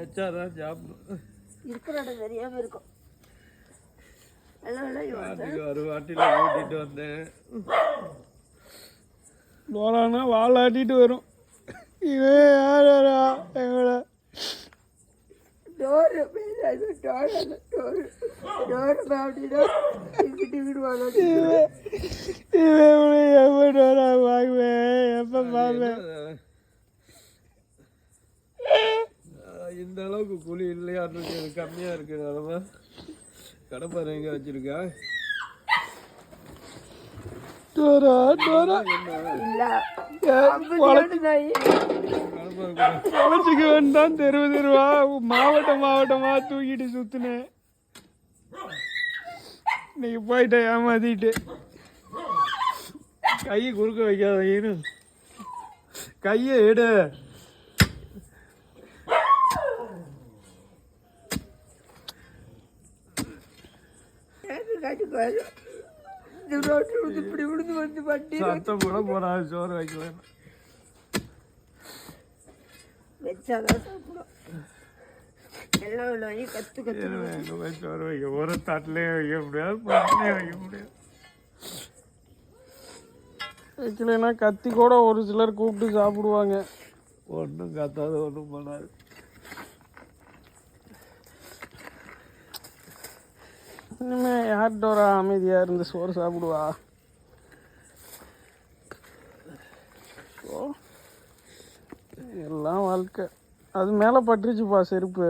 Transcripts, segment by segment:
வச்சாதான் சாப்பிடும். இருக்கிற இடம் தெரியாம இருக்கும். ஒரு வாட்டில ஓட்டிட்டு வந்தேன். டோரானா வாழாட்டிட்டு வரும். இவன் யாரா எங்களோட டோரு எப்போ டோரா வாங்குவேன், எப்போ பார்ப்பேன். இந்த அளவுக்கு கூலி இல்லையான்னு கம்மியா இருக்கு. நிலமை கடப்பாறை எங்க வச்சிருக்கா? டோரா டோரா பொழைச்சிக்க வேண்டாம். தெருவா மாவட்டமா தூக்கிட்டு சுத்துனேன். இன்னைக்கு போயிட்ட ஏமாத்திட்டு. கையை குறுக்க வைக்காத, கையை எடு. இப்படி விழுந்து வந்து வண்டி சத்தம் கூட போறாது. சோறு வைக்கல வச்சாதான் சாப்பிடும். எல்லாம் உள்ளவங்க கத்து சோறு வைக்க ஒரு தட்டிலே வைக்க முடியாது, பட்டிலே வைக்க முடியாது. வைக்கலைன்னா கத்தி கூட ஒரு சிலர் கூப்பிட்டு சாப்பிடுவாங்க. ஒன்றும் கத்தாது, ஒன்றும் பண்ணாது. இனிமே யார் டோரா அமைதியாக இருந்து சோறு சாப்பிடுவா? எல்லாம் வாழ்க்கை. அது மேலே பட்டுருச்சுப்பா செருப்பு.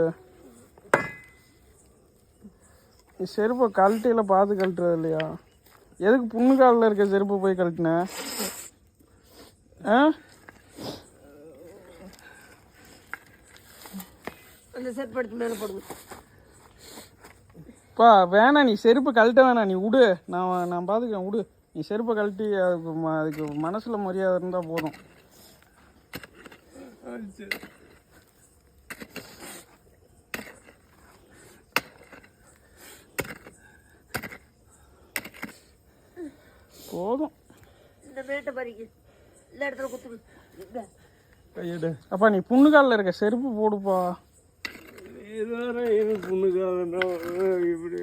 நீ செருப்பை கழட்டியில் பார்த்து கழட்டுறது இல்லையா? எதுக்கு புண்ணு காலில் இருக்க செருப்பை போய் கழட்டின? அந்த செருப்பு எடுத்து மேலே போடுங்க. பா வேணாம், நீ செருப்பு கழட்ட வேணாம், நீ விடு. நான் பார்த்துக்கிறேன், விடு. நீ செருப்பை கழட்டி அதுக்கு மனசில் மரியாதை இருந்தால் போதும். போதும். இந்த மேட்டை பறிக்கு, எல்லா இடத்துல குத்துக்கு கையெடு. அப்பா நீ புண்ணு காலில் இருக்க செருப்பு போடுப்பா. இது வேற இது புண்ணுக்காக இப்படி